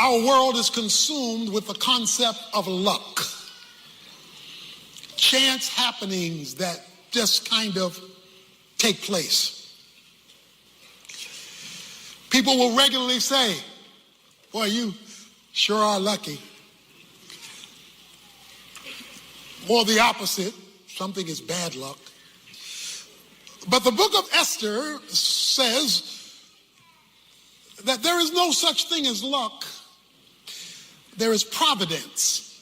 Our world is consumed with the concept of luck. Chance happenings that just kind of take place. People will regularly say, "Boy, you sure are lucky." Or the opposite, something is bad luck. But the book of Esther says that there is no such thing as luck. There is providence.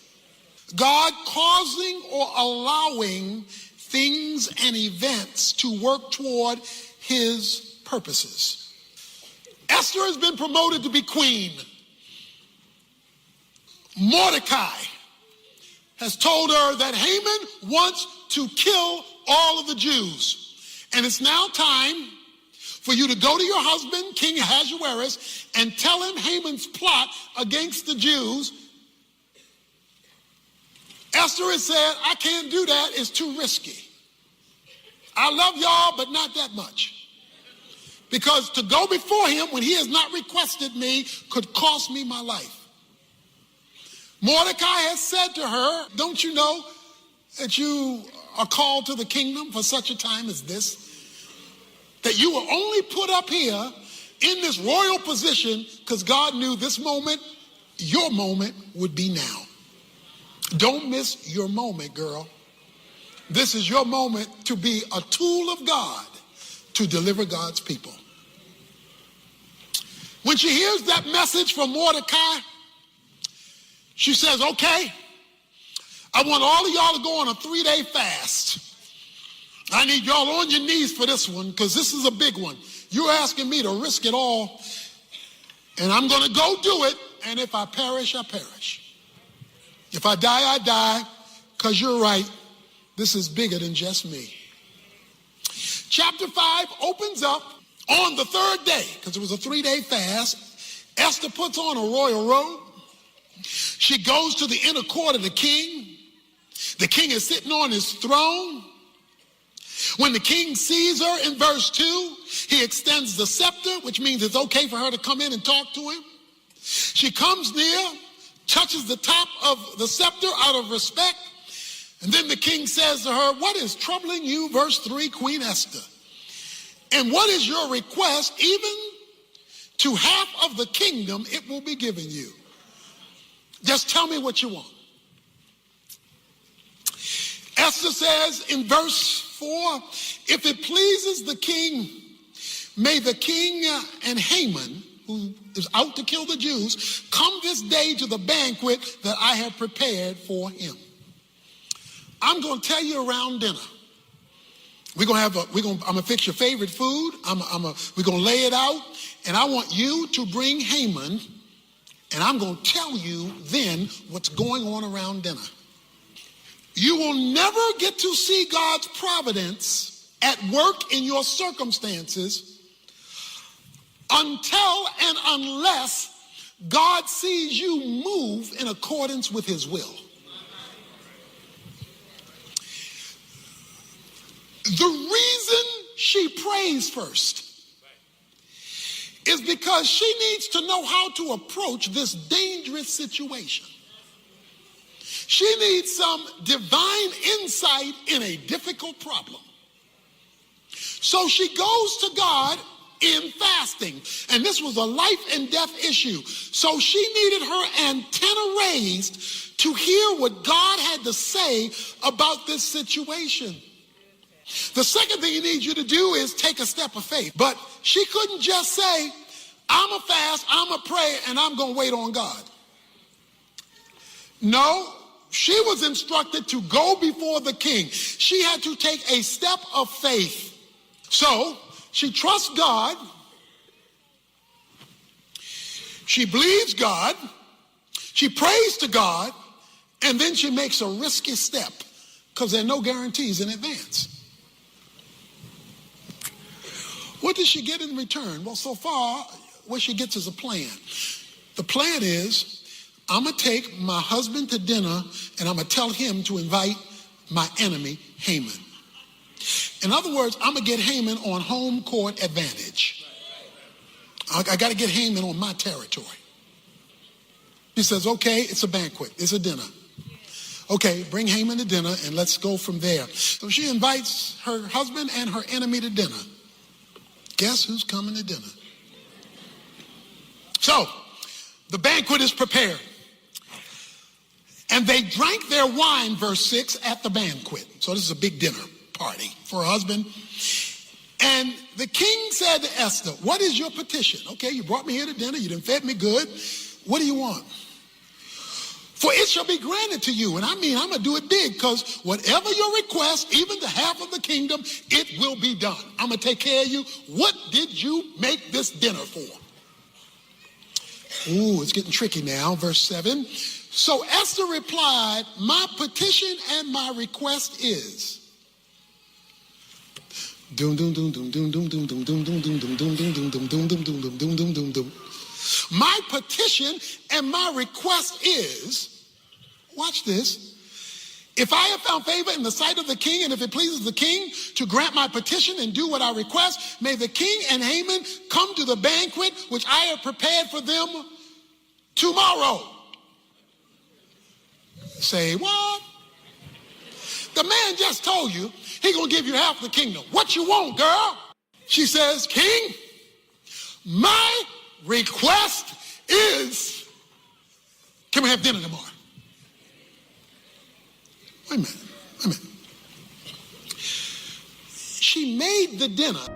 God causing or allowing things and events to work toward his purposes. Esther has been promoted to be queen. Mordecai has told her that Haman wants to kill all of the Jews. And it's now time for you to go to your husband, King Ahasuerus, and tell him Haman's plot against the Jews. Esther has said, "I can't do that. It's too risky. I love y'all, but not that much. Because to go before him when he has not requested me could cost me my life." Mordecai has said to her, "Don't you know that you are called to the kingdom for such a time as this? That you were only put up here in this royal position because God knew this moment, your moment, would be now. Don't miss your moment, girl. This is your moment to be a tool of God to deliver God's people." When she hears that message from Mordecai, she says, "Okay, I want all of y'all to go on a 3-day fast. I need y'all on your knees for this one because this is a big one. You're asking me to risk it all, and I'm going to go do it, and if I perish, I perish. If I die, I die, because you're right. This is bigger than just me." Chapter 5 opens up on the 3rd day, because it was a 3-day fast. Esther puts on a royal robe. She goes to the inner court of the king. The king is sitting on his throne. When the king sees her in verse 2, he extends the scepter, which means it's okay for her to come in and talk to him. She comes near, touches the top of the scepter out of respect, and then the king says to her, "What is troubling you?" Verse 3, Queen Esther. "And what is your request? Even to half of the kingdom it will be given you. Just tell me what you want." Esther says in verse 4, "If it pleases the king, may the king and Haman, who is out to kill the Jews, come this day to the banquet that I have prepared for him." I'm going to tell you around dinner. I'm going to fix your favorite food. We're going to lay it out, and I want you to bring Haman, and I'm going to tell you then what's going on around dinner. You will never get to see God's providence at work in your circumstances until and unless God sees you move in accordance with his will. The reason she prays first is because she needs to know how to approach this dangerous situation. She needs some divine insight in a difficult problem. So she goes to God in fasting. And this was a life and death issue. So she needed her antenna raised to hear what God had to say about this situation. The second thing he needs you to do is take a step of faith. But she couldn't just say, "I'm a fast, I'm a pray, and I'm going to wait on God." No, she was instructed to go before the king. She had to take a step of faith. So she trusts God. She believes God. She prays to God. And then she makes a risky step because there are no guarantees in advance. What does she get in return? Well, so far, what she gets is a plan. The plan is, I'm going to take my husband to dinner and I'm going to tell him to invite my enemy, Haman. In other words, I'm going to get Haman on home court advantage. I got to get Haman on my territory. She says, okay, it's a banquet. It's a dinner. Okay, bring Haman to dinner and let's go from there. So she invites her husband and her enemy to dinner. Guess who's coming to dinner? So, the banquet is prepared. And they drank their wine, verse 6, at the banquet. So this is a big dinner party for her husband. And the king said to Esther, what is your petition? Okay, you brought me here to dinner. You done fed me good. What do you want? For it shall be granted to you. And I mean, I'm going to do it big, because whatever your request, even the half of the kingdom, it will be done. I'm going to take care of you. What did you make this dinner for? Ooh, it's getting tricky now. Verse 7. So Esther replied, my petition and my request is. My petition and my request is, watch this, if I have found favor in the sight of the king, and if it pleases the king to grant my petition and do what I request, may the king and Haman come to the banquet which I have prepared for them tomorrow. Say, what? The man just told you he gonna give you half the kingdom. What you want, girl? She says, king, my request is, can we have dinner tomorrow? Wait a minute. She made the dinner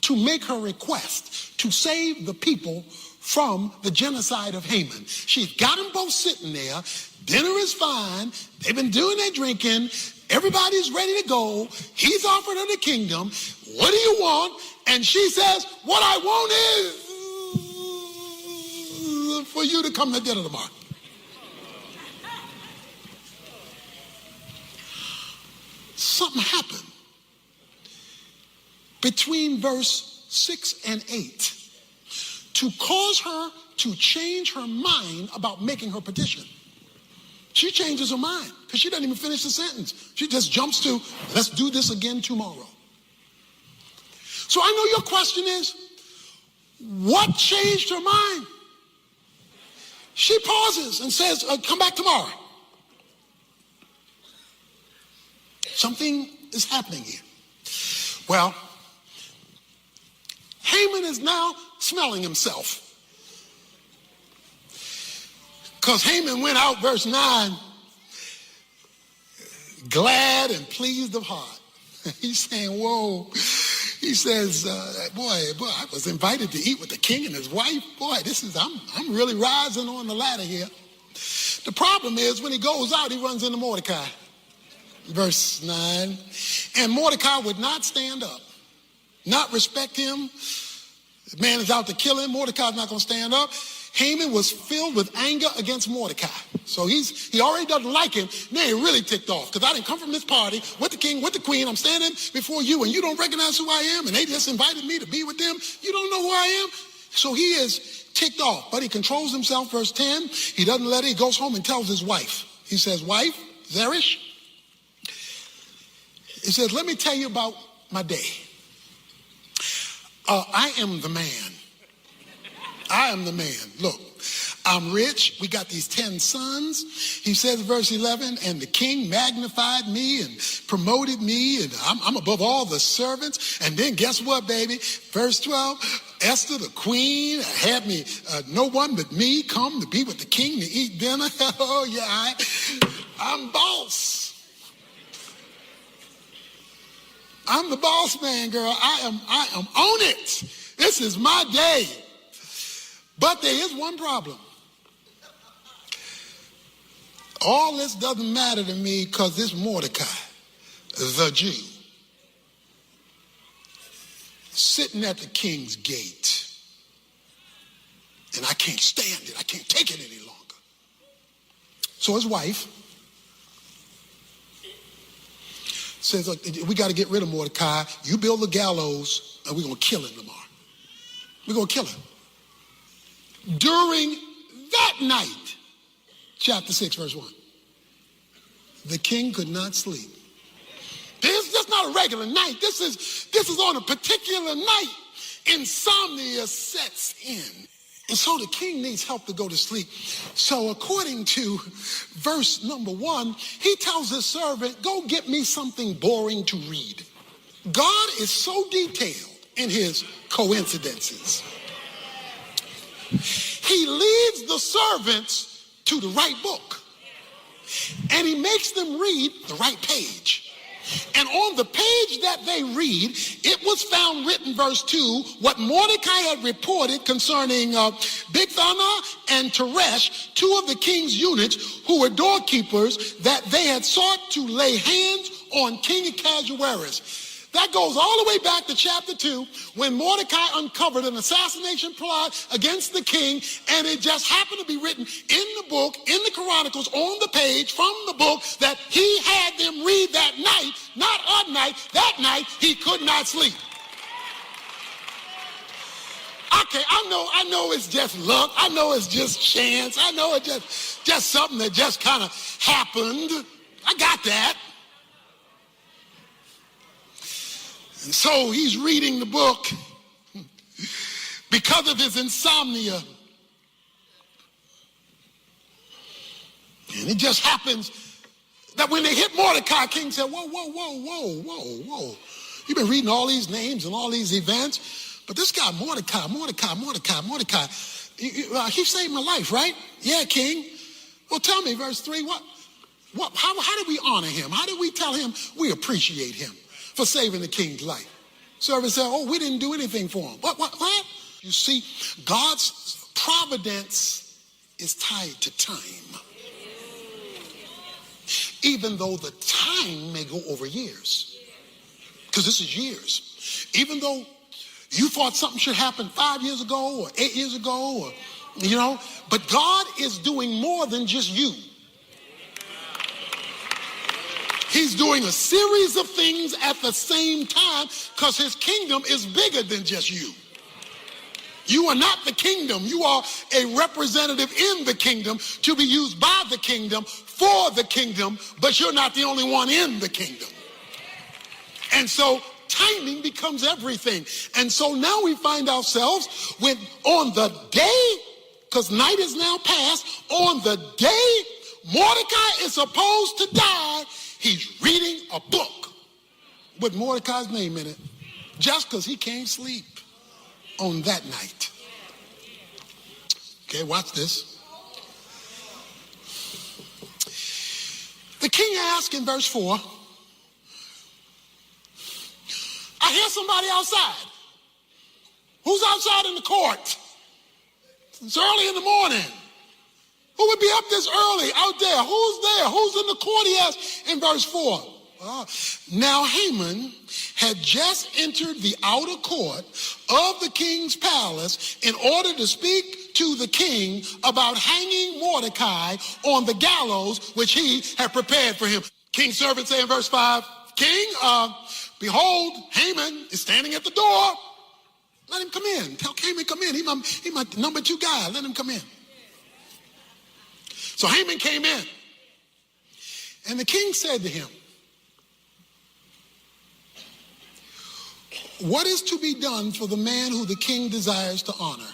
to make her request to save the people from the genocide of Haman. She's got them both sitting there. Dinner is fine. They've been doing their drinking. Everybody's ready to go. He's offered her the kingdom. What do you want? And she says, what I want is for you to come to dinner tomorrow. Something happened between verse 6 and 8 to cause her to change her mind about making her petition. She changes her mind because she doesn't even finish the sentence. She just jumps to, let's do this again tomorrow. So I know your question is, what changed her mind? She pauses and says, come back tomorrow. Something is happening here. Well, Haman is now smelling himself. Because Haman went out, verse 9, glad and pleased of heart. He's saying, whoa. He says, boy, I was invited to eat with the king and his wife. Boy, I'm really rising on the ladder here. The problem is when he goes out, he runs into Mordecai. Verse 9, and Mordecai would not stand up, not respect him. The man is out to kill him. Mordecai's not going to stand up. Haman was filled with anger against Mordecai. So he already doesn't like him. Now he really ticked off because I didn't come from this party with the king, with the queen. I'm standing before you and you don't recognize who I am, and they just invited me to be with them. You don't know who I am. So he is ticked off, but he controls himself. Verse 10, he doesn't let it. He goes home and tells his wife. He says, wife, Zeresh, he says, let me tell you about my day. I am the man. I am the man. Look, I'm rich. We got these 10 sons. He says, verse 11, and the king magnified me and promoted me, and I'm above all the servants. And then guess what, baby? Verse 12, Esther, the queen, had me, no one but me come to be with the king to eat dinner. Oh, yeah, I'm boss. I'm the boss man, girl. I am on it. This is my day. But there is one problem. All this doesn't matter to me because this Mordecai, the Jew, sitting at the king's gate. And I can't stand it. I can't take it any longer. So his wife says, look, we got to get rid of Mordecai. You build the gallows and we're going to kill him tomorrow. We're going to kill him. During that night, chapter 6, verse 1, the king could not sleep. This is not a regular night. This is on a particular night. Insomnia sets in. And so the king needs help to go to sleep. So according to verse number 1, he tells his servant, go get me something boring to read. God is so detailed in his coincidences. He leads the servants to the right book. And he makes them read the right page. And on the page that they read, it was found written, verse 2, what Mordecai had reported concerning Bigthana and Teresh, 2 of the king's eunuchs who were doorkeepers, that they had sought to lay hands on King Ahasuerus. That goes all the way back to chapter 2 when Mordecai uncovered an assassination plot against the king, and it just happened to be written in the book, in the Chronicles, on the page from the book that he had them read that night, not on night. That night he could not sleep. Okay, I know it's just luck. I know it's just chance. I know it's just something that just kind of happened. I got that. And so he's reading the book because of his insomnia. And it just happens that when they hit Mordecai, King said, whoa. You've been reading all these names and all these events, but this guy Mordecai, he saved my life, right? Yeah, King. Well, tell me, verse 3, how do we honor him? How do we tell him we appreciate him for saving the king's life? Servant said, oh, we didn't do anything for him. What? You see, God's providence is tied to time. Even though the time may go over years. Because this is years. Even though you thought something should happen 5 years ago or 8 years ago, or, but God is doing more than just you. He's doing a series of things at the same time because his kingdom is bigger than just you. You are not the kingdom. You are a representative in the kingdom to be used by the kingdom for the kingdom, but you're not the only one in the kingdom. And so timing becomes everything. And so now we find ourselves when on the day, because night is now past, on the day Mordecai is supposed to die, he's reading a book with Mordecai's name in it just because he can't sleep on that night. Okay, watch this. The king asked in verse 4, I hear somebody outside. Who's outside in the court? It's early in the morning. Who would be up this early out there? Who's there? Who's in the court? He asked in verse 4. Now Haman had just entered the outer court of the king's palace in order to speak to the king about hanging Mordecai on the gallows which he had prepared for him. King's servant say in verse 5, King, behold, Haman is standing at the door. Let him come in. Tell Haman come in. He my number 2 guy. Let him come in. So Haman came in. And the king said to him, what is to be done for the man who the king desires to honor?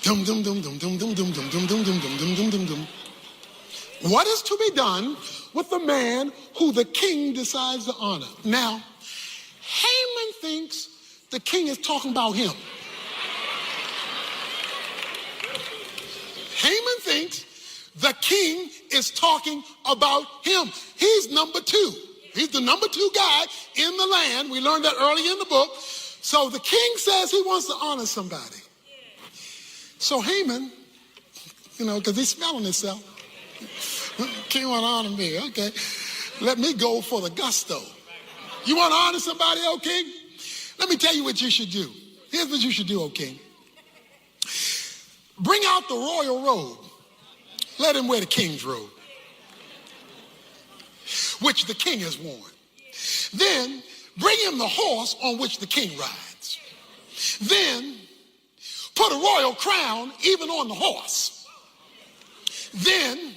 Dum dum dum dum dum dum dum dum dum dum dum dum dum dum dum. What is to be done with the man who the king decides to honor? Now, Haman thinks the king is talking about him. Haman thinks the king is talking about him. He's number 2. He's the number 2 guy in the land. We learned that early in the book. So the king says he wants to honor somebody. So Haman, because he's smelling himself. King want to honor me. Okay. Let me go for the gusto. You want to honor somebody, O king? Let me tell you what you should do. Here's what you should do, O king. Bring out the royal robe. Let him wear the king's robe, which the king has worn. Then bring him the horse on which the king rides. Then put a royal crown even on the horse. Then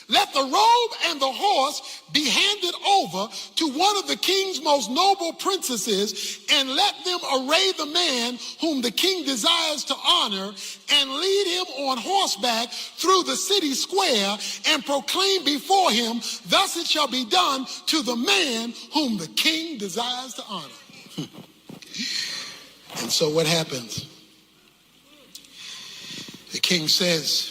let the robe and the horse be handed over to one of the king's most noble princesses, and let them array the man whom the king desires to honor, and lead him on horseback through the city square, and proclaim before him, thus it shall be done to the man whom the king desires to honor. And so what happens? The king says,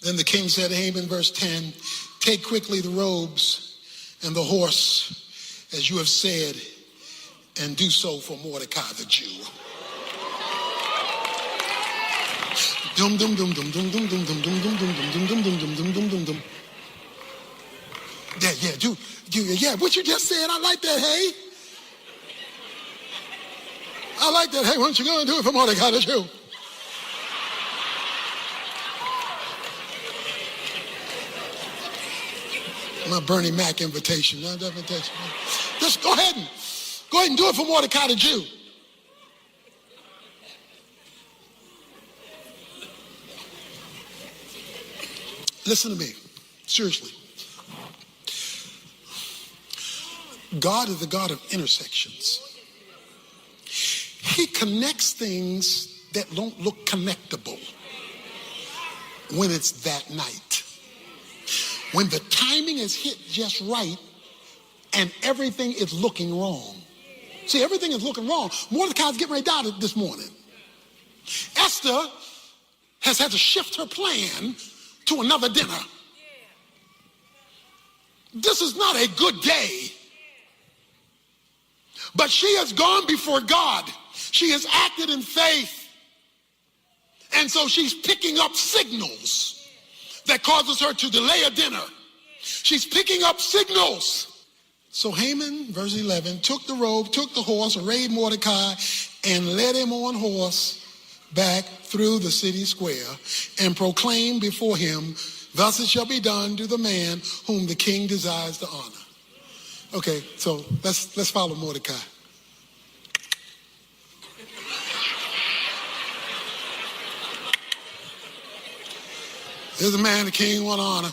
then the king said to Haman, verse 10, take quickly the robes and the horse, as you have said, and do so for Mordecai the Jew. Dum dum dum dum dum dum dum dum dum dum dum dum dum dum dum dum dum dum. Yeah, what you just said, I like that, hey. I like that, hey, why don't you go and do it for Mordecai the Jew? My Bernie Mac invitation. Just go ahead and do it for Mordecai the Jew. Listen to me, seriously. God is the God of intersections. He connects things that don't look connectable when it's that night. When the timing is hit just right and everything is looking wrong. See, everything is looking wrong. Mordecai's getting ready to die this morning. Esther has had to shift her plan to another dinner. This is not a good day. But she has gone before God. She has acted in faith. And so she's picking up signals that causes her to delay a dinner. She's picking up signals. So Haman, verse 11, took the robe, took the horse, arrayed Mordecai, and led him on horse back through the city square, and proclaimed before him, thus it shall be done to the man whom the king desires to honor. Okay, so let's follow Mordecai. There's a man the king want to honor.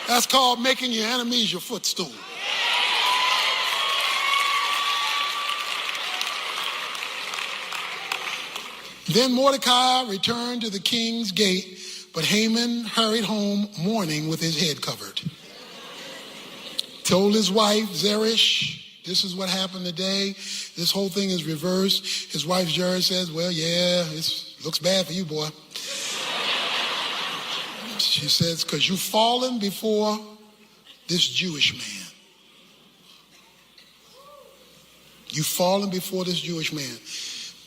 That's called making your enemies your footstool. Then Mordecai returned to the king's gate, but Haman hurried home mourning with his head covered. Told his wife Zeresh, this is what happened today. This whole thing is reversed. His wife Zeresh says, well, yeah, it looks bad for you, boy. She says, because you've fallen before this Jewish man. You've fallen before this Jewish man.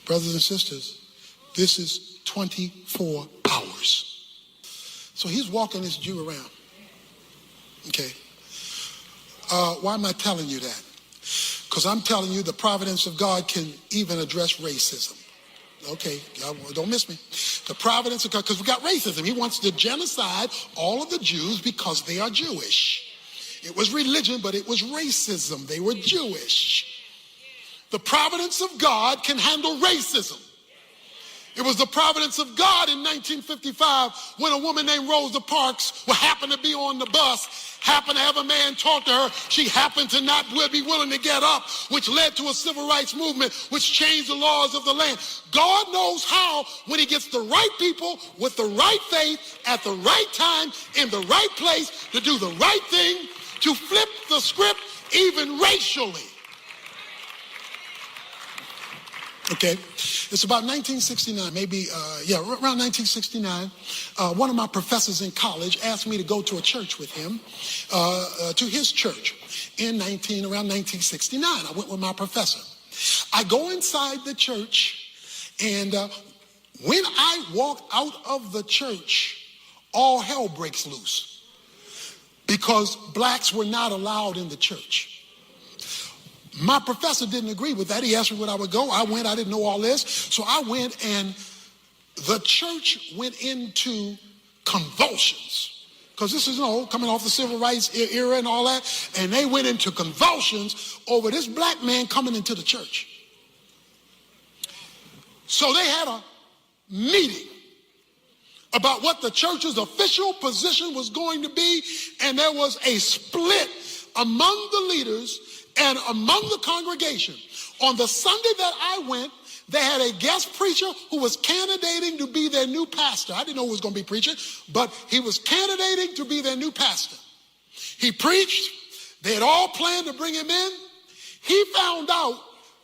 Brothers and sisters, this is 24 hours. So he's walking this Jew around. Okay. Why am I telling you that? Because I'm telling you the providence of God can even address racism. Okay, don't miss me. The providence of God, because we got racism. He wants to genocide all of the Jews because they are Jewish. It was religion, but it was racism. They were Jewish. The providence of God can handle racism. It was the providence of God in 1955 when a woman named Rosa Parks happened to be on the bus, happened to have a man talk to her. She happened to not be willing to get up, which led to a civil rights movement, which changed the laws of the land. God knows how, when he gets the right people with the right faith at the right time in the right place to do the right thing, to flip the script even racially. Okay, it's about 1969, around 1969. One of my professors in college asked me to go to a church with him, to his church around 1969. I went with my professor. I go inside the church, and when I walk out of the church, all hell breaks loose because blacks were not allowed in the church. My professor didn't agree with that. He asked me when I would go. I went. I didn't know all this. So I went, and the church went into convulsions. Because this is, coming off the civil rights era and all that. And they went into convulsions over this black man coming into the church. So they had a meeting. about what the church's official position was going to be, and there was a split among the leaders and among the congregation. On the Sunday that I went, they had a guest preacher who was candidating to be their new pastor. I didn't know who was going to be preaching, but he was candidating to be their new pastor. He preached. They had all planned to bring him in. He found out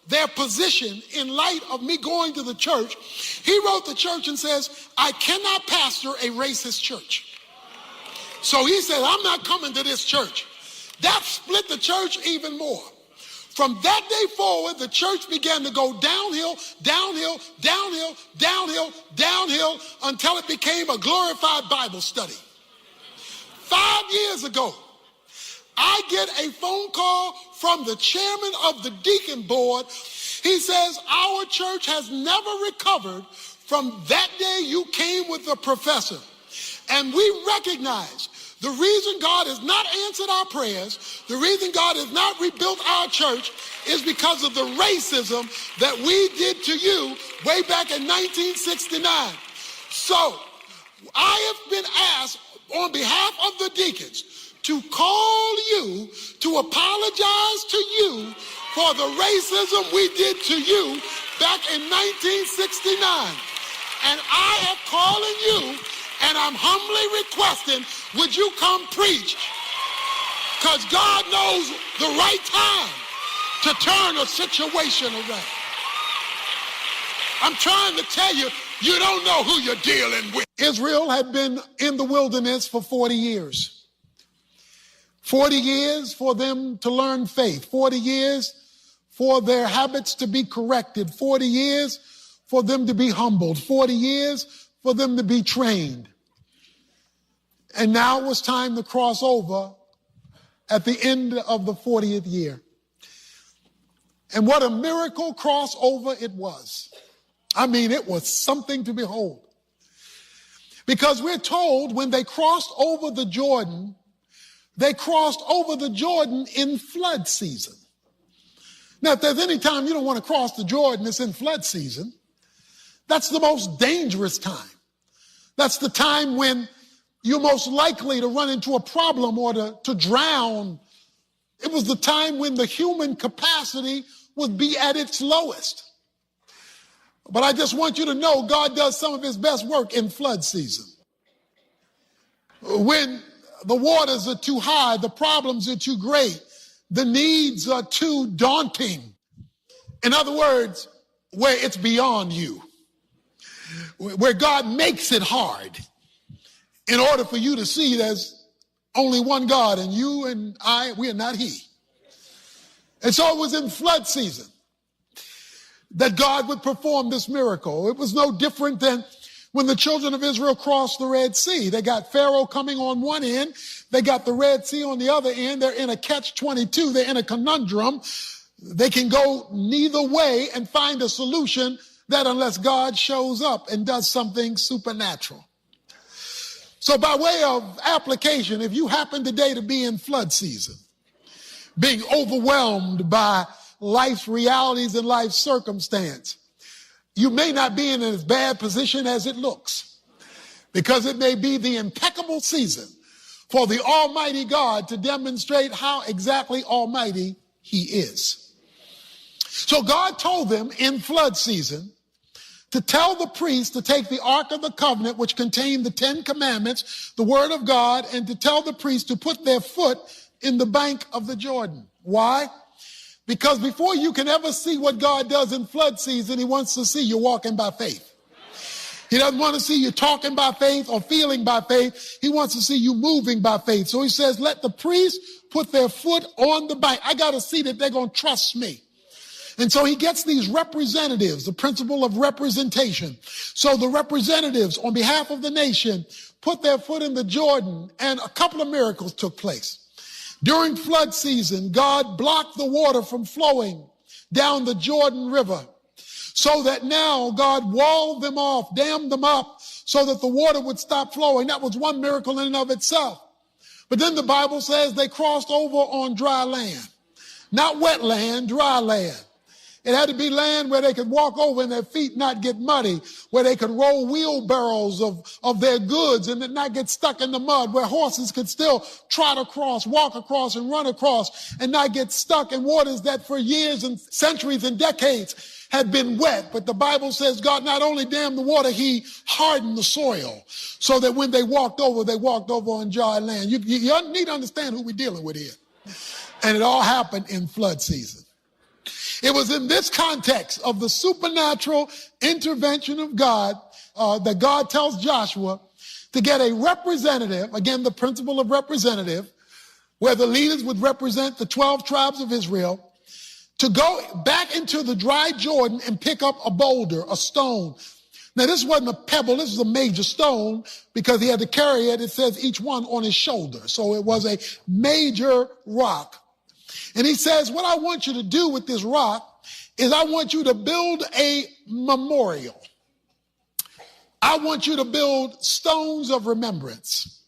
their position in light of me going to the church. He wrote the church and says, I cannot pastor a racist church. So he said, I'm not coming to this church. That split the church even more. From that day forward, the church began to go downhill, downhill, downhill, downhill, downhill, until it became a glorified Bible study. 5 years ago, I get a phone call from the chairman of the deacon board. He says, our church has never recovered from that day you came with the professor. And we recognize the reason God has not answered our prayers, the reason God has not rebuilt our church is because of the racism that we did to you way back in 1969. So I have been asked on behalf of the deacons to call you to apologize to you for the racism we did to you back in 1969. And I am calling you and I'm humbly requesting, would you come preach? Because God knows the right time to turn a situation around. I'm trying to tell you, you don't know who you're dealing with. Israel had been in the wilderness for 40 years. 40 years for them to learn faith. 40 years for their habits to be corrected. 40 years for them to be humbled. 40 years for them to be trained. And now it was time to cross over at the end of the 40th year. And what a miracle crossover it was. I mean, it was something to behold. Because we're told when they crossed over the Jordan, they crossed over the Jordan in flood season. Now, if there's any time you don't want to cross the Jordan, it's in flood season. That's the most dangerous time. That's the time when you're most likely to run into a problem or to drown. It was the time when the human capacity would be at its lowest. But I just want you to know God does some of his best work in flood season. When the waters are too high, the problems are too great, the needs are too daunting. In other words, where it's beyond you, where God makes it hard in order for you to see there's only one God and you and I, we are not he. And so it was in flood season that God would perform this miracle. It was no different than when the children of Israel crossed the Red Sea. They got Pharaoh coming on one end. They got the Red Sea on the other end. They're in a catch-22. They're in a conundrum. They can go neither way and find a solution that unless God shows up and does something supernatural. So by way of application, if you happen today to be in flood season, being overwhelmed by life's realities and life's circumstance, you may not be in as bad position as it looks, because it may be the impeccable season for the Almighty God to demonstrate how exactly almighty he is. So God told them in flood season to tell the priests to take the Ark of the Covenant, which contained the 10 Commandments, the Word of God, and to tell the priests to put their foot in the bank of the Jordan. Why? Because before you can ever see what God does in flood season, he wants to see you walking by faith. He doesn't want to see you talking by faith or feeling by faith. He wants to see you moving by faith. So he says, let the priests put their foot on the bank. I got to see that they're going to trust me. And so he gets these representatives, the principle of representation. So the representatives on behalf of the nation put their foot in the Jordan, and a couple of miracles took place. During flood season, God blocked the water from flowing down the Jordan River, so that now God walled them off, dammed them up, so that the water would stop flowing. That was one miracle in and of itself. But then the Bible says they crossed over on dry land. Not wet land, dry land. It had to be land where they could walk over and their feet not get muddy, where they could roll wheelbarrows of their goods and not get stuck in the mud, where horses could still trot across, walk across, and run across and not get stuck in waters that for years and centuries and decades had been wet. But the Bible says God not only dammed the water, he hardened the soil so that when they walked over on dry land. You need to understand who we're dealing with here. And it all happened in flood season. It was in this context of the supernatural intervention of God that God tells Joshua to get a representative, again, the principle of representative, where the leaders would represent the 12 tribes of Israel, to go back into the dry Jordan and pick up a boulder, a stone. Now, this wasn't a pebble. This was a major stone because he had to carry it. It says each one on his shoulder. So it was a major rock. And he says, what I want you to do with this rock is I want you to build a memorial. I want you to build stones of remembrance.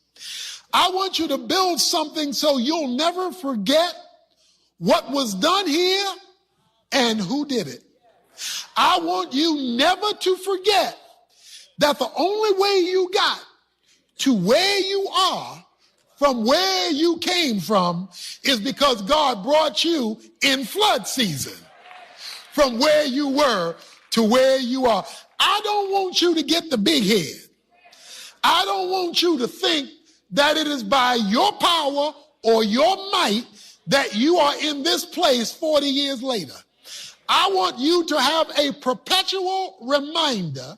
I want you to build something so you'll never forget what was done here and who did it. I want you never to forget that the only way you got to where you are from where you came from is because God brought you in flood season from where you were to where you are. I don't want you to get the big head. I don't want you to think that it is by your power or your might that you are in this place 40 years later. I want you to have a perpetual reminder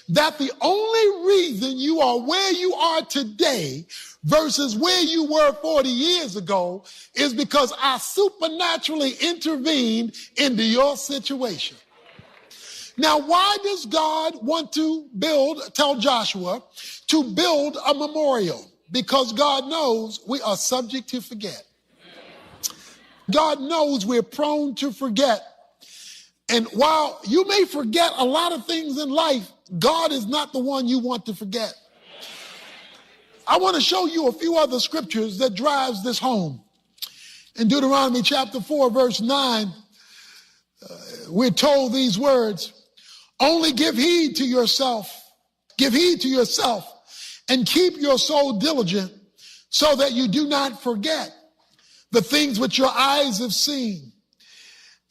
that the only reason you are where you are today versus where you were 40 years ago is because I supernaturally intervened into your situation. Now, why does God want to tell Joshua to build a memorial? Because God knows we are subject to forget. God knows we're prone to forget. And while you may forget a lot of things in life, God is not the one you want to forget. I want to show you a few other scriptures that drives this home. In Deuteronomy chapter 4, verse 9, we're told these words, only give heed to yourself, and keep your soul diligent so that you do not forget the things which your eyes have seen,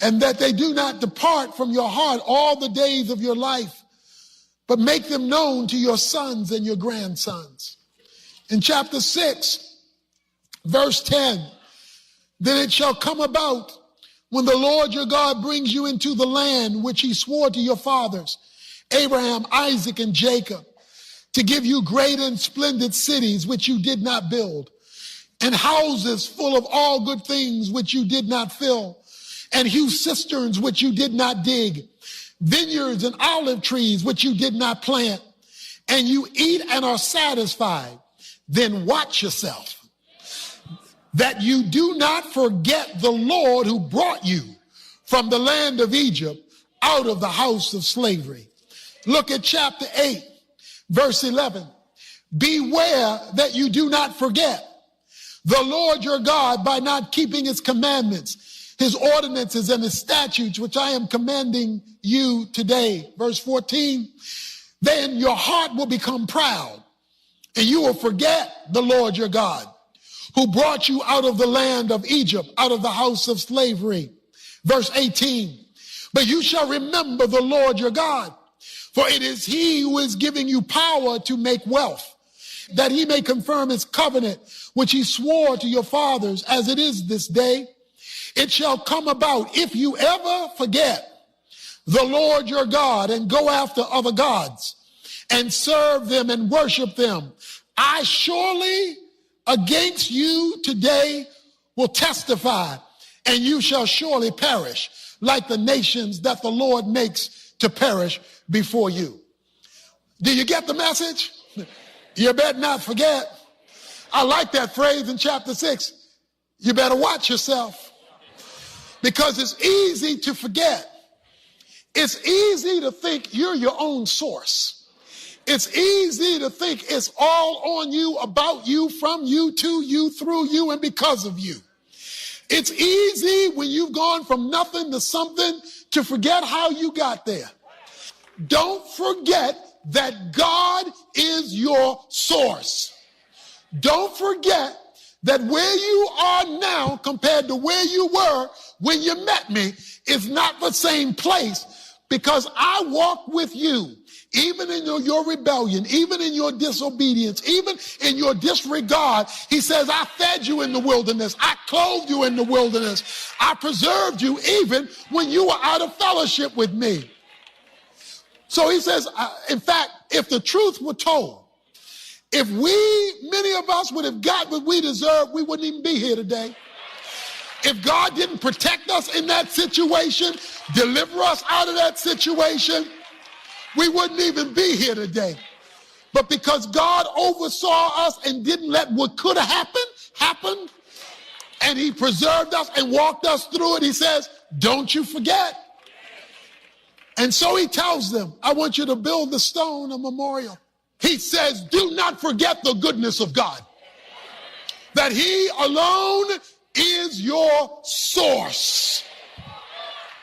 and that they do not depart from your heart all the days of your life, but make them known to your sons and your grandsons. In chapter 6, verse 10, then it shall come about when the Lord your God brings you into the land which he swore to your fathers, Abraham, Isaac, and Jacob, to give you great and splendid cities which you did not build, and houses full of all good things which you did not fill, and huge cisterns which you did not dig, vineyards and olive trees which you did not plant, and you eat and are satisfied. Then watch yourself, that you do not forget the Lord who brought you from the land of Egypt out of the house of slavery. Look at chapter 8, verse 11. Beware that you do not forget the Lord your God by not keeping his commandments, his ordinances, and his statutes, which I am commanding you today. Verse 14, then your heart will become proud, and you will forget the Lord your God, who brought you out of the land of Egypt, out of the house of slavery. Verse 18, but you shall remember the Lord your God, for it is he who is giving you power to make wealth, that he may confirm his covenant, which he swore to your fathers, as it is this day. It shall come about, if you ever forget the Lord your God and go after other gods and serve them and worship them, I surely against you today will testify, and you shall surely perish like the nations that the Lord makes to perish before you. Do you get the message? You better not forget. I like that phrase in chapter 6. You better watch yourself, because it's easy to forget. It's easy to think you're your own source. It's easy to think it's all on you, about you, from you, to you, through you, and because of you. It's easy when you've gone from nothing to something to forget how you got there. Don't forget that God is your source. Don't forget that where you are now compared to where you were when you met me is not the same place, because I walked with you. Even in your rebellion, even in your disobedience, even in your disregard, he says, I fed you in the wilderness. I clothed you in the wilderness. I preserved you even when you were out of fellowship with me. So he says, in fact, if the truth were told, if many of us would have got what we deserve, we wouldn't even be here today. If God didn't protect us in that situation, deliver us out of that situation, we wouldn't even be here today. But because God oversaw us and didn't let what could have happened, happen, and he preserved us and walked us through it, he says, don't you forget. And so he tells them, I want you to build the stone, a memorial. He says, do not forget the goodness of God, that he alone is your source.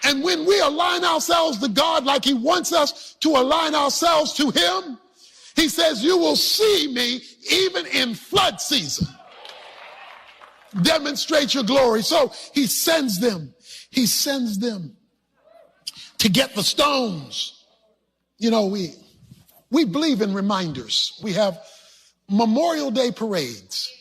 And when we align ourselves to God like he wants us to align ourselves to him, he says, you will see me even in flood season. Demonstrate your glory. So he sends them to get the stones. You know, we believe in reminders. We have Memorial Day parades.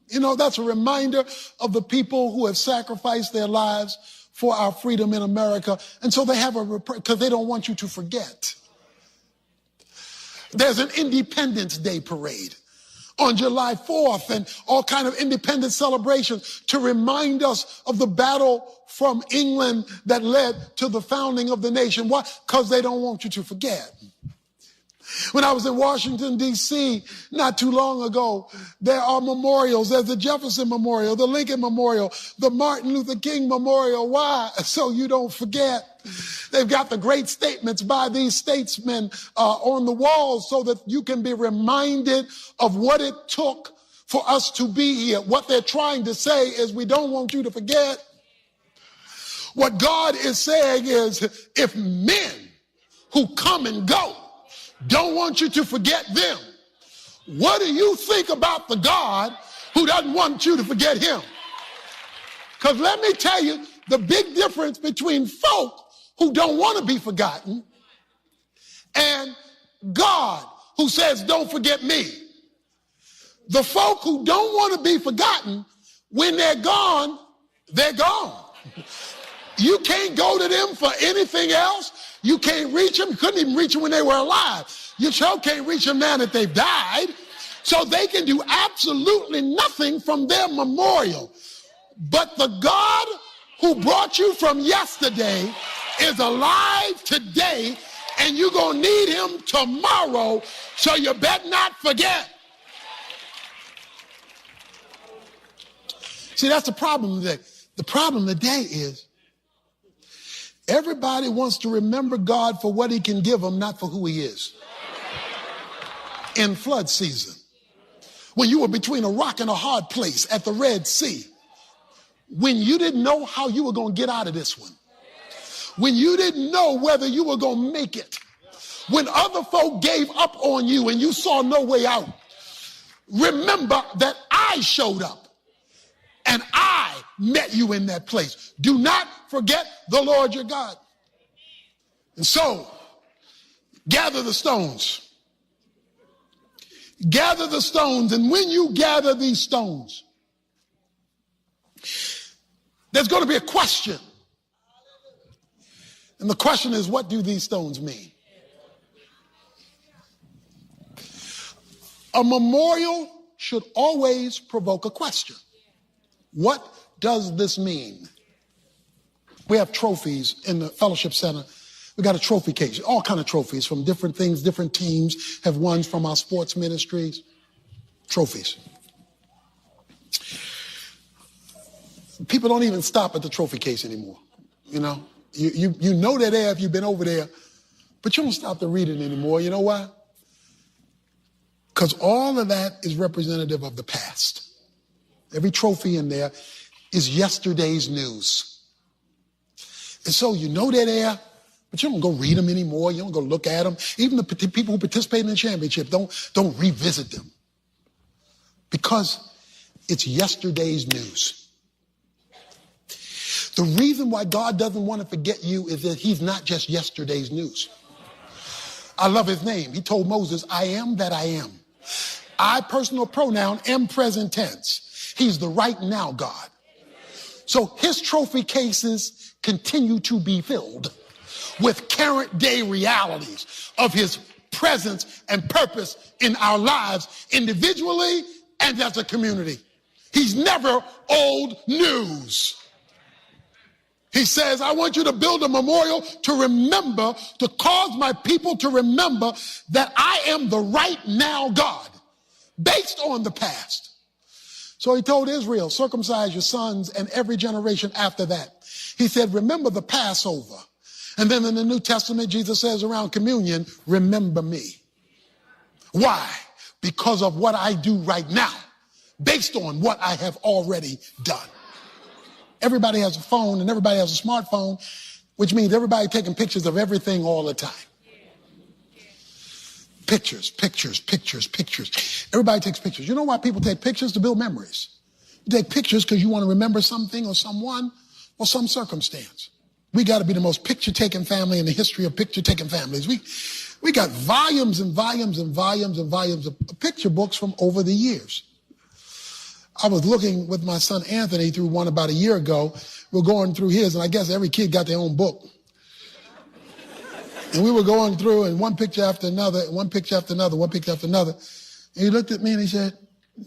You know, that's a reminder of the people who have sacrificed their lives for our freedom in America. And so they have because they don't want you to forget. There's an Independence Day parade on July 4th and all kind of independence celebrations to remind us of the battle from England that led to the founding of the nation. Why? Because they don't want you to forget. When I was in Washington, D.C. not too long ago, there are memorials. There's the Jefferson Memorial, the Lincoln Memorial, the Martin Luther King Memorial. Why? So you don't forget. They've got the great statements by these statesmen on the walls so that you can be reminded of what it took for us to be here. What they're trying to say is, we don't want you to forget. What God is saying is, if men who come and go don't want you to forget them, what do you think about the God who doesn't want you to forget him? Because let me tell you the big difference between folk who don't want to be forgotten and God who says, don't forget me. The folk who don't want to be forgotten, when they're gone, they're gone. You can't go to them for anything else. You can't reach them. You couldn't even reach them when they were alive. You sure can't reach them now that they've died. So they can do absolutely nothing from their memorial. But the God who brought you from yesterday is alive today, and you're going to need him tomorrow, so you better not forget. See, that's the problem today. The problem today is everybody wants to remember God for what he can give them, not for who he is. In flood season, when you were between a rock and a hard place at the Red Sea, when you didn't know how you were going to get out of this one, when you didn't know whether you were going to make it, when other folk gave up on you and you saw no way out, remember that I showed up and I met you in that place. Do not forget the Lord your God. And so, gather the stones. Gather the stones, and when you gather these stones, there's going to be a question. And the question is, what do these stones mean? A memorial should always provoke a question. What does this mean? We have trophies in the Fellowship Center. We got a trophy case, all kind of trophies from different things. Different teams have won from our sports ministries. Trophies. People don't even stop at the trophy case anymore. You know, you know they're there if you've been over there, but you don't stop to read it anymore. You know why? Because all of that is representative of the past. Every trophy in there is yesterday's news. And so you know they're there, but you don't go read them anymore. You don't go look at them. Even the people who participate in the championship, don't revisit them. Because it's yesterday's news. The reason why God doesn't want to forget you is that he's not just yesterday's news. I love his name. He told Moses, I am that I am. I, personal pronoun, am present tense. He's the right now God. So his trophy cases continue to be filled with current day realities of his presence and purpose in our lives individually and as a community. He's never old news. He says, I want you to build a memorial to remember, to cause my people to remember that I am the right now God, based on the past. So he told Israel, circumcise your sons and every generation after that. He said, remember the Passover. And then in the New Testament, Jesus says around communion, remember me. Why? Because of what I do right now, based on what I have already done. Everybody has a phone and everybody has a smartphone, which means everybody taking pictures of everything all the time. Pictures, pictures, pictures, pictures. Everybody takes pictures. You know why people take pictures? To build memories. You take pictures because you want to remember something or someone or some circumstance. We got to be the most picture-taking family in the history of picture-taking families. We got volumes and volumes and volumes and volumes of picture books from over the years. I was looking with my son Anthony through one about a year ago. We're going through his, and I guess every kid got their own book. And we were going through, and one picture after another, one picture after another, one picture after another. And he looked at me and he said,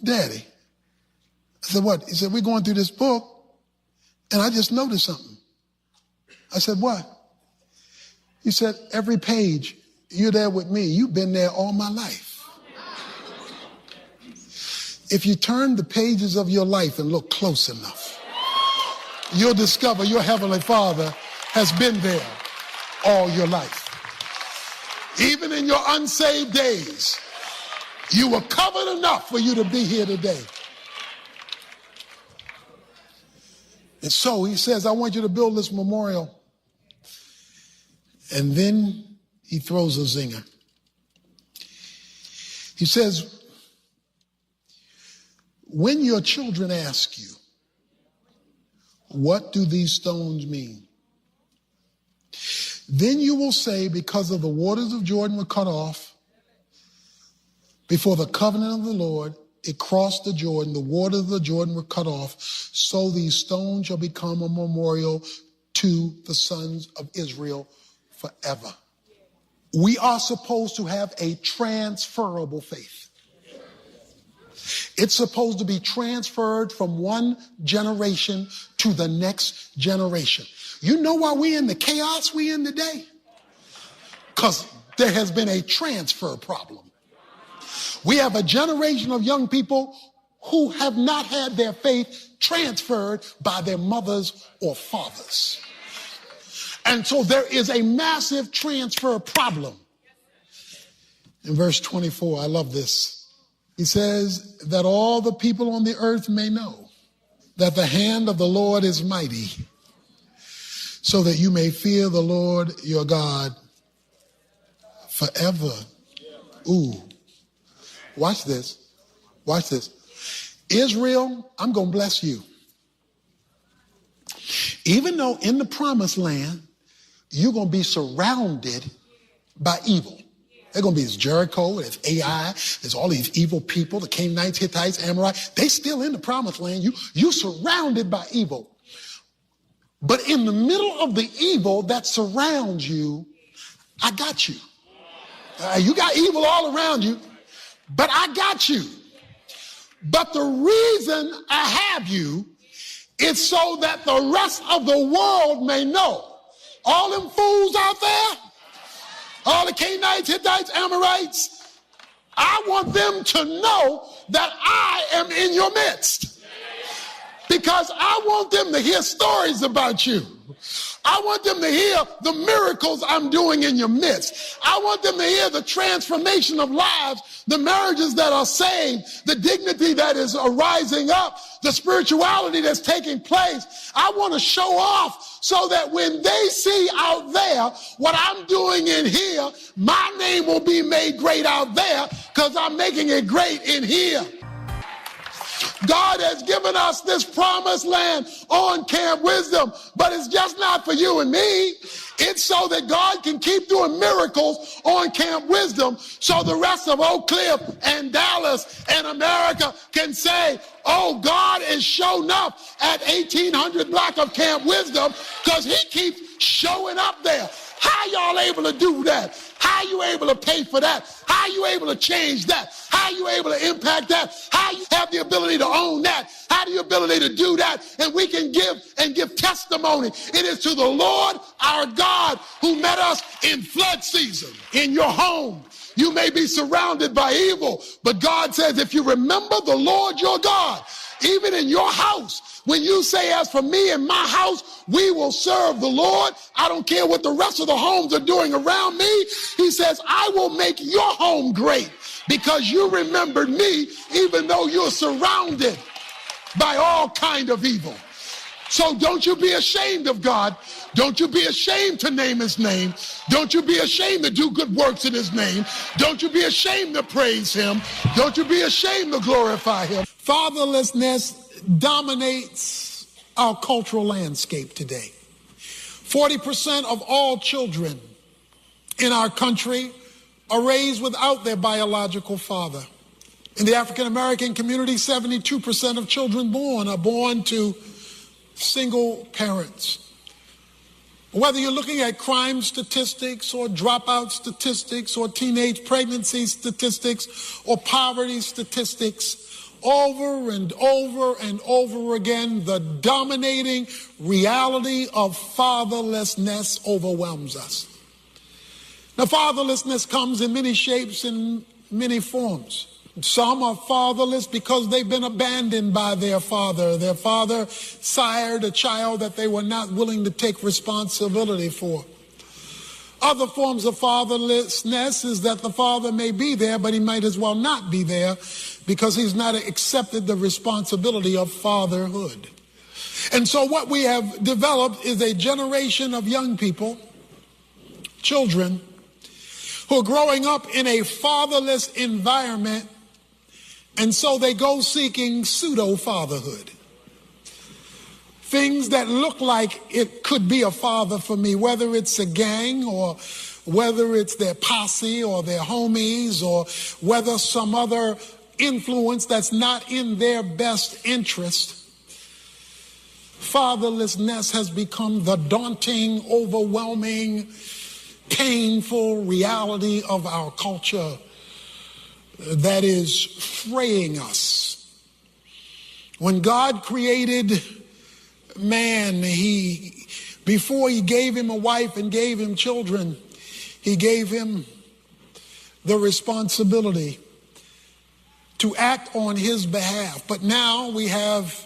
Daddy. I said, what? He said, we're going through this book, and I just noticed something. I said, what? He said, every page, you're there with me. You've been there all my life. If you turn the pages of your life and look close enough, you'll discover your Heavenly Father has been there all your life. Even in your unsaved days, you were covered enough for you to be here today. And so he says, I want you to build this memorial. And then he throws a zinger. He says, when your children ask you, what do these stones mean? Then you will say, because of the waters of Jordan were cut off, before the covenant of the Lord, it crossed the Jordan, the waters of the Jordan were cut off, so these stones shall become a memorial to the sons of Israel forever. We are supposed to have a transferable faith. It's supposed to be transferred from one generation to the next generation. You know why we're in the chaos we're in today? Because there has been a transfer problem. We have a generation of young people who have not had their faith transferred by their mothers or fathers. And so there is a massive transfer problem. In verse 24, I love this. He says that all the people on the earth may know that the hand of the Lord is mighty, so that you may fear the Lord your God forever. Ooh, watch this. Watch this. Israel, I'm going to bless you. Even though in the promised land, you're going to be surrounded by evil. They're going to be this Jericho, there's Ai, there's all these evil people, the Canaanites, Hittites, Amorites. They still in the promised land. You surrounded by evil. But in the middle of the evil that surrounds you, I got you. You got evil all around you, but I got you. But the reason I have you is so that the rest of the world may know. All them fools out there, all the Canaanites, Hittites, Amorites, I want them to know that I am in your midst. because I want them to hear stories about you. I want them to hear the miracles I'm doing in your midst. I want them to hear the transformation of lives, the marriages that are saved, the dignity that is arising up, the spirituality that's taking place. I want to show off so that when they see out there what I'm doing in here, my name will be made great out there because I'm making it great in here. God has given us this promised land on Camp Wisdom, but it's just not for you and me. It's so that God can keep doing miracles on Camp Wisdom so the rest of Oak Cliff and Dallas and America can say, oh, God is showing up at 1800 block of Camp Wisdom because he keeps showing up there. How y'all able to do that? How you able to pay for that? How you able to change that? How you able to impact that? How you have the ability to own that? How do you ability to do that? And we can give testimony. It is to the Lord our God who met us in flood season. In your home, you may be surrounded by evil, but God says if you remember the Lord your God, even in your house, when you say, as for me and my house, we will serve the Lord. I don't care what the rest of the homes are doing around me. He says, I will make your home great because you remembered me, even though you're surrounded by all kind of evil. So don't you be ashamed of God. Don't you be ashamed to name his name. Don't you be ashamed to do good works in his name. Don't you be ashamed to praise him. Don't you be ashamed to glorify him. Fatherlessness dominates our cultural landscape today. 40% of all children in our country are raised without their biological father. In the African American community, 72% of children born are born to single parents. Whether you're looking at crime statistics or dropout statistics or teenage pregnancy statistics or poverty statistics, over and over and over again, the dominating reality of fatherlessness overwhelms us. Now, fatherlessness comes in many shapes and many forms. Some are fatherless because they've been abandoned by their father. Their father sired a child that they were not willing to take responsibility for. Other forms of fatherlessness is that the father may be there, but he might as well not be there because he's not accepted the responsibility of fatherhood. And so what we have developed is a generation of young people, children, who are growing up in a fatherless environment, and so they go seeking pseudo-fatherhood. Things that look like it could be a father for me, whether it's a gang or whether it's their posse or their homies or whether some other influence that's not in their best interest. Fatherlessness has become the daunting, overwhelming, painful reality of our culture that is fraying us. When God created man, before he gave him a wife and gave him children, he gave him the responsibility to act on his behalf. But now we have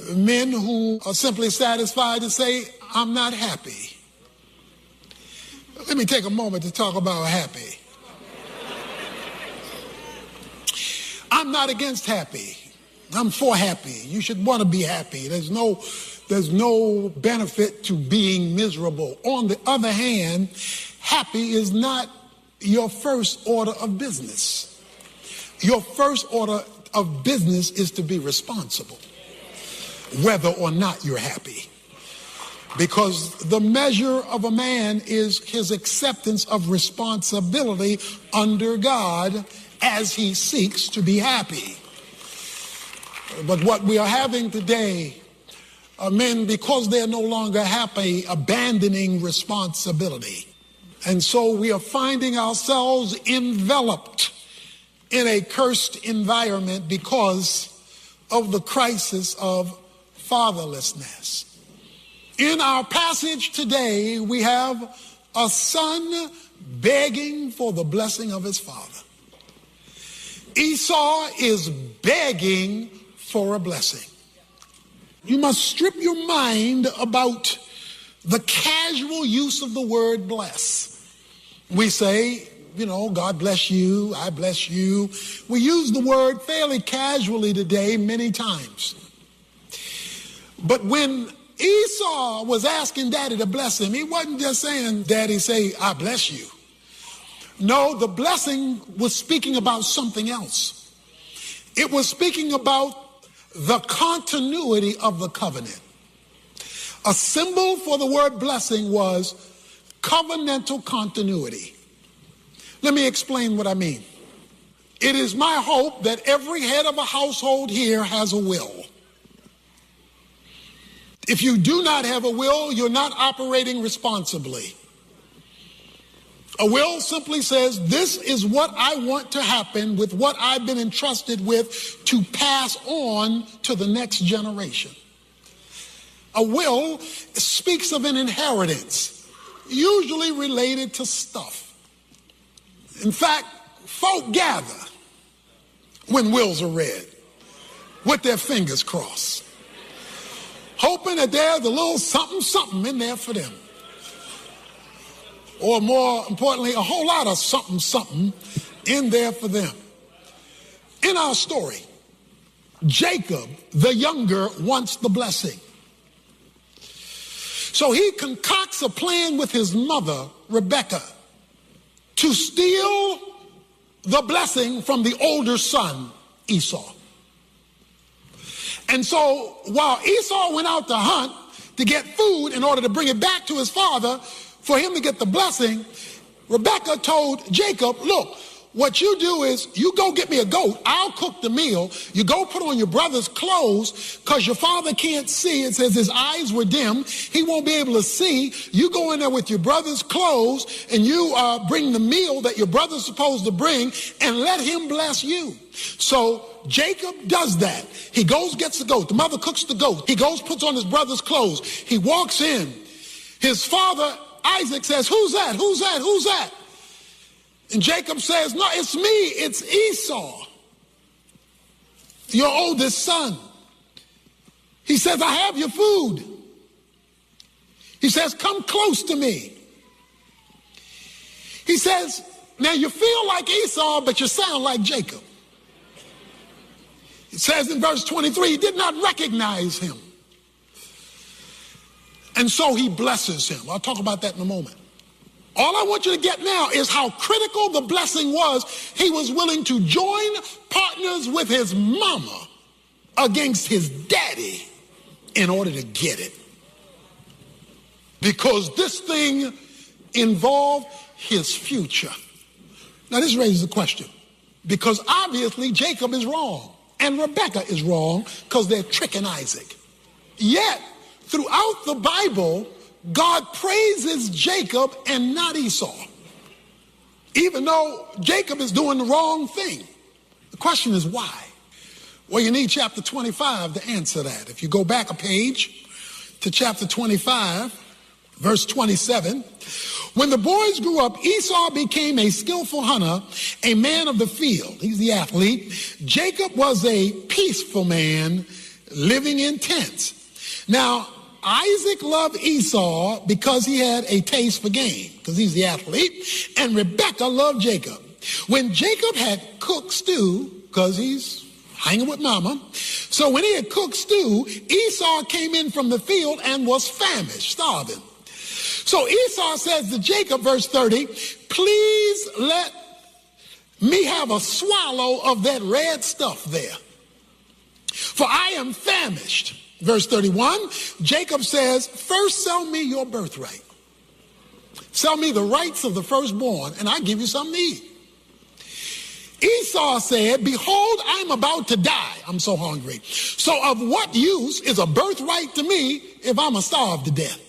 men who are simply satisfied to say, I'm not happy. Let me take a moment to talk about happy. I'm not against happy. I'm for happy. You should want to be happy. There's no benefit to being miserable. On the other hand, happy is not your first order of business. Your first order of business is to be responsible, whether or not you're happy. Because the measure of a man is his acceptance of responsibility under God as he seeks to be happy. But what we are having today are men, because they're no longer happy, abandoning responsibility. And so we are finding ourselves enveloped in a cursed environment because of the crisis of fatherlessness. In our passage today, we have a son begging for the blessing of his father. Esau is begging for a blessing. You must strip your mind about the casual use of the word bless. We say, God bless you, I bless you. We use the word fairly casually today many times. But when Esau was asking Daddy to bless him, he wasn't just saying, Daddy, say, I bless you. No, the blessing was speaking about something else. It was speaking about the continuity of the covenant. A symbol for the word blessing was covenantal continuity. Let me explain what I mean. It is my hope that every head of a household here has a will. If you do not have a will, you're not operating responsibly. A will simply says, this is what I want to happen with what I've been entrusted with to pass on to the next generation. A will speaks of an inheritance, usually related to stuff. In fact, folk gather when wills are read with their fingers crossed, hoping that there's a little something in there for them. Or more importantly, a whole lot of something in there for them. In our story, Jacob, the younger, wants the blessing. So he concocts a plan with his mother, Rebekah, to steal the blessing from the older son, Esau. And so while Esau went out to hunt to get food in order to bring it back to his father for him to get the blessing, Rebekah told Jacob, look, what you do is you go get me a goat. I'll cook the meal. You go put on your brother's clothes because your father can't see. It says his eyes were dim. He won't be able to see. You go in there with your brother's clothes and you bring the meal that your brother's supposed to bring and let him bless you. So Jacob does that. He goes, gets the goat. The mother cooks the goat. He goes, puts on his brother's clothes. He walks in. His father, Isaac, says, who's that? Who's that? Who's that? And Jacob says, no, it's me. It's Esau, your oldest son. He says, I have your food. He says, come close to me. He says, now you feel like Esau, but you sound like Jacob. It says in verse 23, he did not recognize him. And so he blesses him. I'll talk about that in a moment. All I want you to get now is how critical the blessing was. He was willing to join partners with his mama against his daddy in order to get it. Because this thing involved his future. Now this raises a question. Because obviously Jacob is wrong and Rebekah is wrong because they're tricking Isaac. Yet, throughout the Bible, God praises Jacob and not Esau, even though Jacob is doing the wrong thing. The question is why? Well, you need chapter 25 to answer that. If you go back a page to chapter 25, verse 27, when the boys grew up, Esau became a skillful hunter, a man of the field. He's the athlete. Jacob was a peaceful man living in tents. Now, Isaac loved Esau because he had a taste for game, because he's the athlete, and Rebekah loved Jacob. When Jacob had cooked stew, because he's hanging with mama, so when he had cooked stew, Esau came in from the field and was famished, starving. So Esau says to Jacob, verse 30, please let me have a swallow of that red stuff there, for I am famished. Verse 31, Jacob says, first sell me your birthright. Sell me the rights of the firstborn, and I'll give you something to eat. Esau said, behold, I'm about to die. I'm so hungry. So of what use is a birthright to me if I'm starved to death?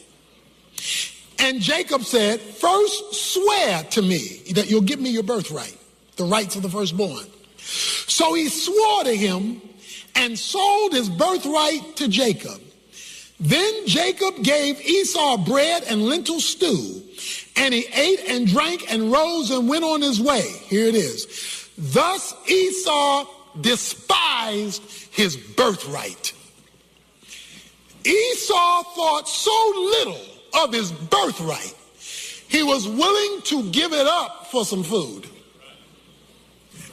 And Jacob said, first swear to me that you'll give me your birthright, the rights of the firstborn. So he swore to him and sold his birthright to Jacob. Then Jacob gave Esau bread and lentil stew, and he ate and drank and rose and went on his way. Here it is. Thus Esau despised his birthright. Esau thought so little of his birthright, he was willing to give it up for some food.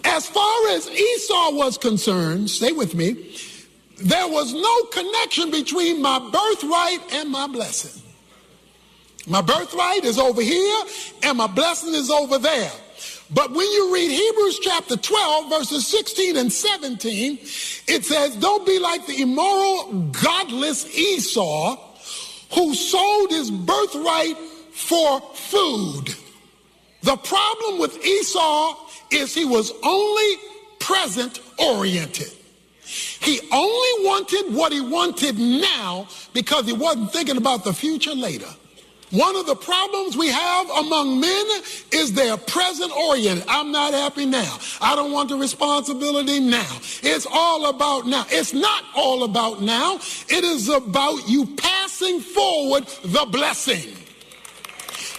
As far as Esau was concerned, stay with me, there was no connection between my birthright and my blessing. My birthright is over here and my blessing is over there. But when you read Hebrews chapter 12, verses 16 and 17, it says, don't be like the immoral, godless Esau, who sold his birthright for food. The problem with Esau is he was only present oriented. He only wanted what he wanted now because he wasn't thinking about the future later. One of the problems we have among men is they're present oriented. I'm not happy now. I don't want the responsibility now. It's all about now. It's not all about now. It is about you passing forward the blessing.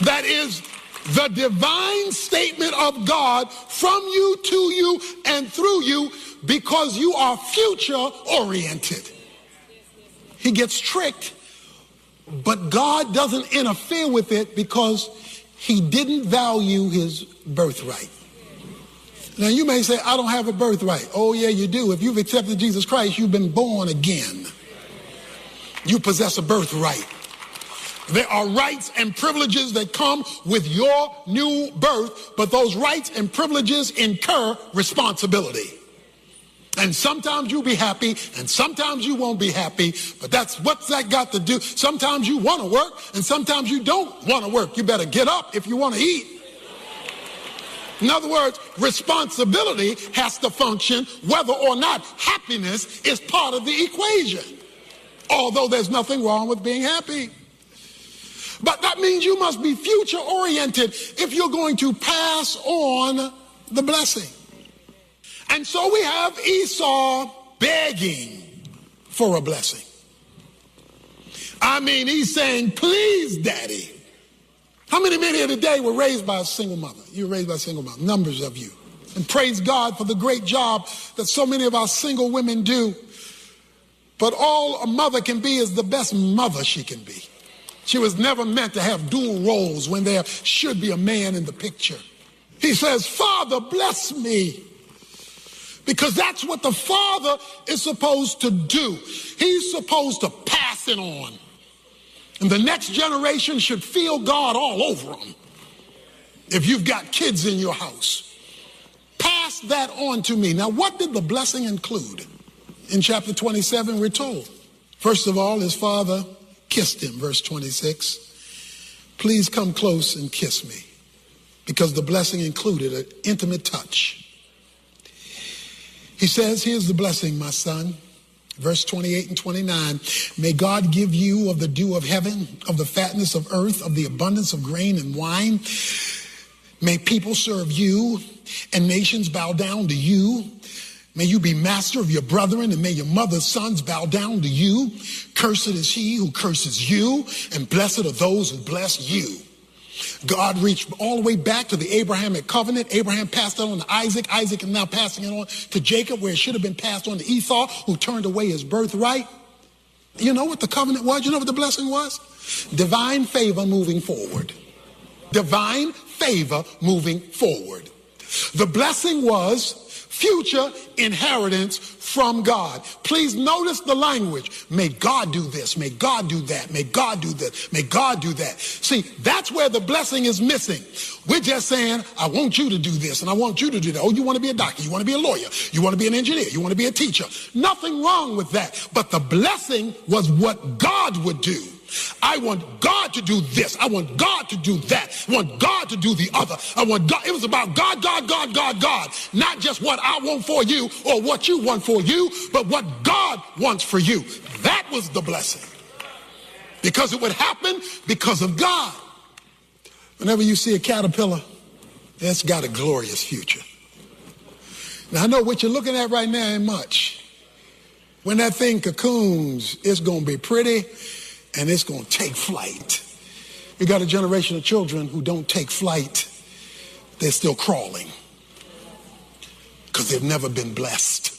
That is the divine statement of God from you, to you, and through you, because you are future oriented. He gets tricked, but God doesn't interfere with it because he didn't value his birthright. Now you may say, I don't have a birthright. Oh yeah, you do. If you've accepted Jesus Christ, you've been born again. You possess a birthright. There are rights and privileges that come with your new birth, but those rights and privileges incur responsibility. And sometimes you'll be happy, and sometimes you won't be happy, but what's that got to do? Sometimes you want to work, and sometimes you don't want to work. You better get up if you want to eat. In other words, responsibility has to function whether or not happiness is part of the equation, although there's nothing wrong with being happy. But that means you must be future oriented if you're going to pass on the blessing. And so we have Esau begging for a blessing. I mean, he's saying, please, Daddy. How many men here today were raised by a single mother? You were raised by a single mother, numbers of you. And praise God for the great job that so many of our single women do. But all a mother can be is the best mother she can be. She was never meant to have dual roles when there should be a man in the picture. He says, Father, bless me. Because that's what the father is supposed to do. He's supposed to pass it on. And the next generation should feel God all over them. If you've got kids in your house, pass that on to me. Now, what did the blessing include? In chapter 27, we're told. First of all, his father kissed him, verse 26. Please come close and kiss me. Because the blessing included an intimate touch. He says, here's the blessing, my son. Verse 28 and 29. May God give you of the dew of heaven, of the fatness of earth, of the abundance of grain and wine. May people serve you and nations bow down to you. May you be master of your brethren, and may your mother's sons bow down to you. Cursed is he who curses you, and blessed are those who bless you. God reached all the way back to the Abrahamic covenant. Abraham passed it on to Isaac. Isaac is now passing it on to Jacob, where it should have been passed on to Esau, who turned away his birthright. You know what the covenant was? You know what the blessing was? Divine favor moving forward. Divine favor moving forward. The blessing was future inheritance from God. Please notice the language. May God do this. May God do that. May God do this. May God do that. See, that's where the blessing is missing. We're just saying, I want you to do this and I want you to do that. Oh, you want to be a doctor. You want to be a lawyer. You want to be an engineer. You want to be a teacher. Nothing wrong with that. But the blessing was what God would do. I want God to do this. I want God to do that. I want God to do the other. I want God. It was about God, God, God, God, God. Not just what I want for you or what you want for you, but what God wants for you. That was the blessing. Because it would happen because of God. Whenever you see a caterpillar, it's got a glorious future. Now I know what you're looking at right now ain't much. When that thing cocoons, it's going to be pretty. And it's going to take flight. We got a generation of children who don't take flight. They're still crawling because they've never been blessed.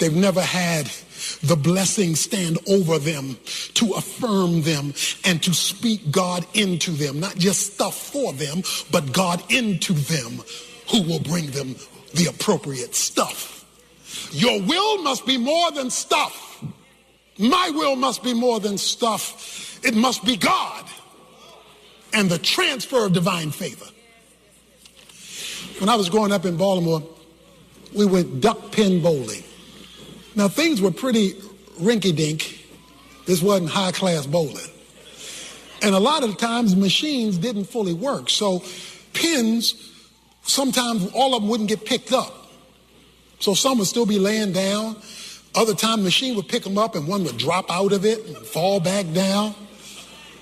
They've never had The blessings stand over them to affirm them and to speak God into them. Not just stuff for them, but God into them, who will bring them the appropriate stuff. Your will must be more than stuff. My will must be more than stuff. It must be God and the transfer of divine favor. When I was growing up in Baltimore, we went duck pin bowling. Now, things were pretty rinky-dink. This wasn't high-class bowling. And a lot of the times, machines didn't fully work. So pins, sometimes all of them wouldn't get picked up. So some would still be laying down. Other times, the machine would pick them up and one would drop out of it and fall back down.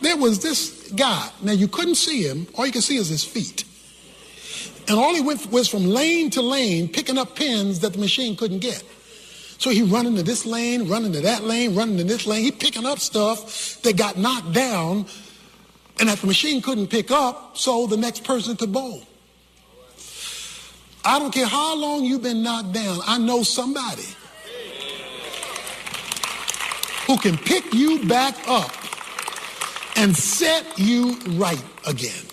There was this guy. Now, you couldn't see him. All you could see is his feet. And all he went was from lane to lane, picking up pins that the machine couldn't get. So he running to this lane, running to that lane, running to this lane. He picking up stuff that got knocked down and that the machine couldn't pick up, so the next person could bowl. I don't care how long you've been knocked down. I know somebody who can pick you back up and set you right again,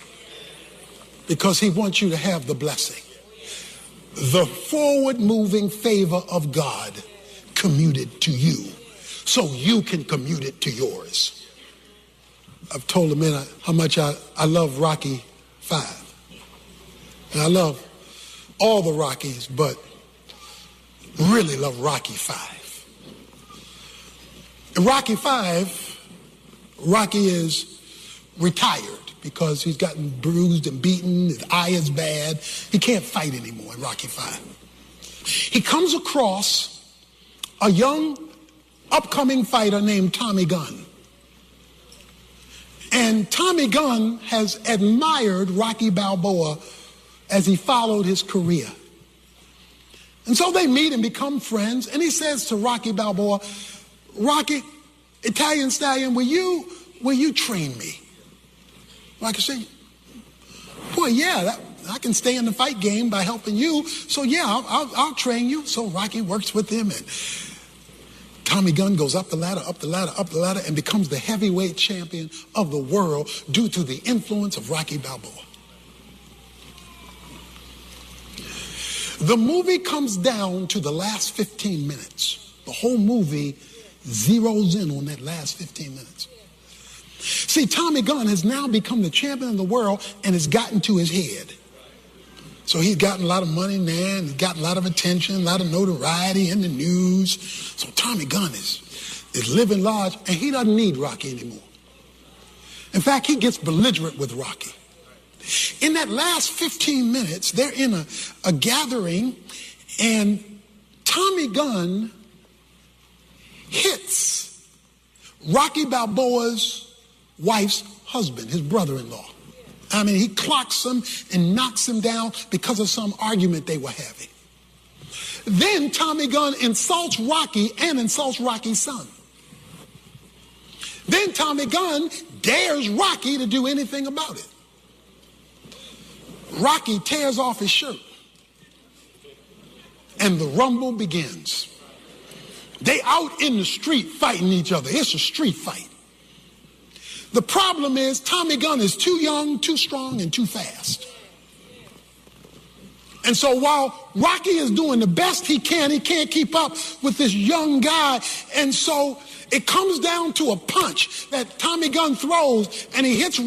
because he wants you to have the blessing, the forward-moving favor of God commuted to you so you can commute it to yours. I've told the men how much I love Rocky V. And I love all the Rockies, but really love Rocky V. In Rocky V, Rocky is retired because he's gotten bruised and beaten. His eye is bad. He can't fight anymore in Rocky V. He comes across a young upcoming fighter named Tommy Gunn. And Tommy Gunn has admired Rocky Balboa as he followed his career. And so they meet and become friends. And he says to Rocky Balboa, "Rocky, Italian Stallion, will you train me?" Rocky said, "Boy, yeah, I can stay in the fight game by helping you. So yeah, I'll train you." So Rocky works with him, and Tommy Gunn goes up the ladder, up the ladder, up the ladder, and becomes the heavyweight champion of the world due to the influence of Rocky Balboa. The movie comes down to the last 15 minutes. The whole movie zeroes in on that last 15 minutes. See, Tommy Gunn has now become the champion of the world and has gotten to his head. So he's gotten a lot of money now, and he's gotten a lot of attention, a lot of notoriety in the news. So Tommy Gunn is living large, and he doesn't need Rocky anymore. In fact, he gets belligerent with Rocky. In that last 15 minutes, they're in a gathering, and Tommy Gunn hits Rocky Balboa's wife's husband, his brother-in-law. I mean, he clocks him and knocks him down because of some argument they were having. Then Tommy Gunn insults Rocky and insults Rocky's son. Then Tommy Gunn dares Rocky to do anything about it. Rocky tears off his shirt, and the rumble begins. They out in the street fighting each other. It's a street fight. The problem is Tommy Gunn is too young, too strong, and too fast. And so while Rocky is doing the best he can't keep up with this young guy. And so it comes down to a punch that Tommy Gunn throws, and he hits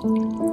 Thank you.